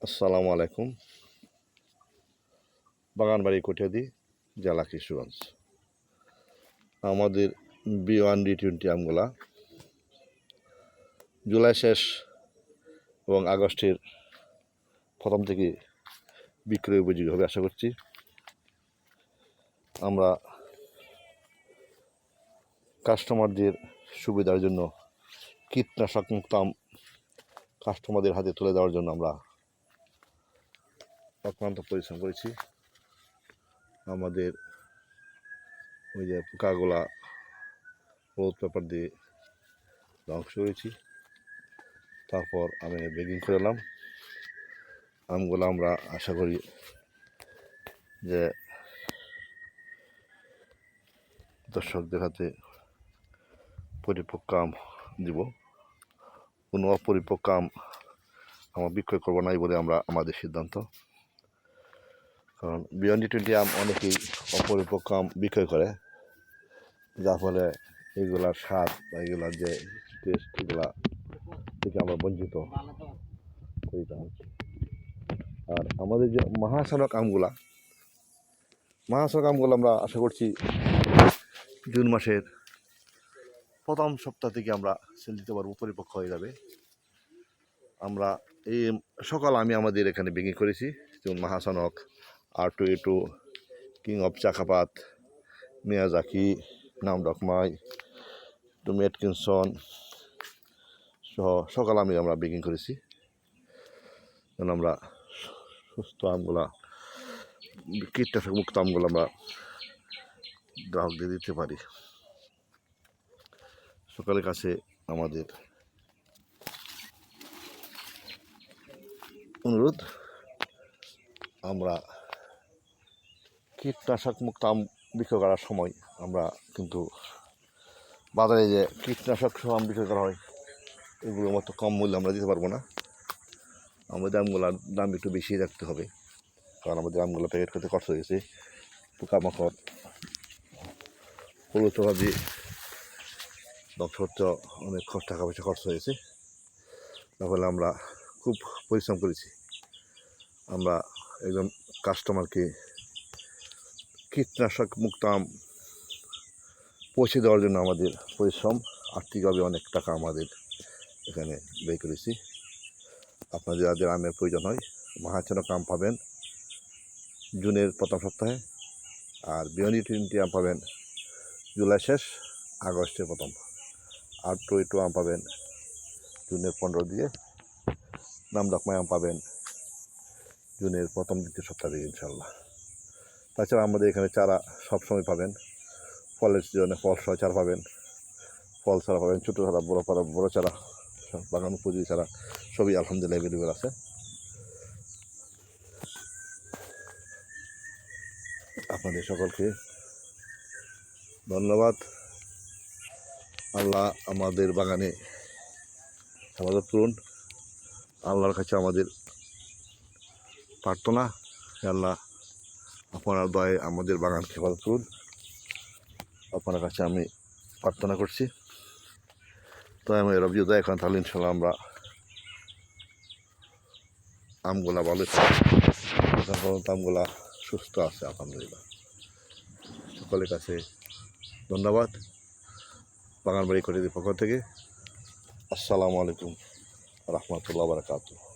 আসসালামু আলাইকুম। বাগানবাড়ি কটিয়াদি, জেলা কিশোরগঞ্জ। আমাদের B1D20 আমগুলা জুলাই শেষ এবং আগস্টের প্রথম থেকে বিক্রয় উপযোগী হবে আশা করছি। আমরা কাস্টমারদের সুবিধার জন্য কীটনাশক মুক্ত আম কাস্টমারদের হাতে তুলে দেওয়ার জন্য আমরা অক্লান্ত পরিশ্রম করেছি। আমাদের ওই যে পোকাগুলা হলুদ পেপার দিয়ে ধ্বংস করেছি, তারপর আমি বেগিং করে এলাম আমগুলো। আমরা আশা করি যে দর্শকদের হাতে পরিপক্ক আম দিব। কোনো অপরিপক্ক আম আমরা বিক্রয় করবো নাই বলে আমাদের সিদ্ধান্ত। কারণ B1D20 আম অনেকেই অপরিপক্ক আম বিক্রয় করে, যার ফলে এগুলার স্বাদ বা এগুলার যে টেস্ট এগুলা থেকে আমরা বঞ্চিত করিতে হচ্ছে। আর আমাদের যে মহাসড়ক আমগুলা আমরা আশা করছি জুন মাসের প্রথম সপ্তাহ থেকে আমরা সেল দিতে পারবো, পরিপক্ক হয়ে যাবে। আমরা এই সকাল আমি আমাদের এখানে বিক্রি করেছি, যেমন মহাসনক, R2A2, কিং অফ চাকাপাত, মিয়াজাকি, নামডকমাই, টমি এটকিনসন সহ সকাল আমরা বিক্রি করেছি। যেন আমরা সুস্থ আমগুলা, কীটনাশক মুক্ত আমগুলো আমরা গ্রাহকদের দিতে পারি। সকালের কাছে আমাদের অনুরোধ, আমরা কীটনাশক মুক্ত আম বিক্রয় করার সময় আমরা কিন্তু বাজারে যে কীটনাশক সহ আম বিক্রয় করা হয় এগুলোর মতো কম মূল্যে আমরা দিতে পারবো না। আমাদের আমগুলোর দাম একটু বেশি রাখতে হবে, কারণ আমাদের আমগুলো প্যাকেট করতে খরচ হয়েছে, পোকামাকড় হলুদ পেপার দিয়ে ধ্বংস করতে অনেক টাকা পয়সা খরচ হয়েছে। তাহলে আমরা খুব পরিশ্রম করেছি। আমরা একদম কাস্টমারকে কীটনাশক মুক্ত আম পৌঁছে দেওয়ার জন্য আমাদের পরিশ্রম, আর্থিকভাবে অনেক টাকা আমাদের এখানে ব্যয় করেছি। আপনাদের যাদের আমের প্রয়োজন হয়, মহাসনক আম পাবেন জুনের প্রথম সপ্তাহে, আর B1D20 আম পাবেন জুলাই শেষ আগস্টের প্রথম, R2A2 আম পাবেন জুনের 15 দিয়ে, নামডকমাই আম পাবেন জুনের প্রথম দ্বিতীয় সপ্তাহ থেকে ইনশাল্লাহ। তাছাড়া আমাদের এখানে চারা সবসময় পাবেন, ফলের সিজনে ফল সহ চারা পাবেন, ফল চারা পাবেন, ছোটো চারা, বড় চারা, বাগান উপযোগী চারা সবই আলহামদুলিল্লাহ অ্যাভেলেবেল আছে। আপনাদের সকলকে ধন্যবাদ। আল্লাহ আমাদের বাগানে হেফাজত করুন। আল্লাহর কাছে আমাদের প্রার্থনা, আল্লাহ আপনার দয়ায় আমাদের বাগানকে হেফাজত করুন। আপনার কাছে আমি প্রার্থনা করছি। তো আমি রবি দয়া করেন, তাহলে ইনশাল্লাহ আমরা আমগুলা ভালো আমগুলা সুস্থ আছে আলহামদুলিল্লাহ। সকলের কাছে ধন্যবাদ। বাগানবাড়ি কটিয়াদির পক্ষ থেকে আসসালামু আলাইকুম রহমতুল্লাহ বারাকাতুহু।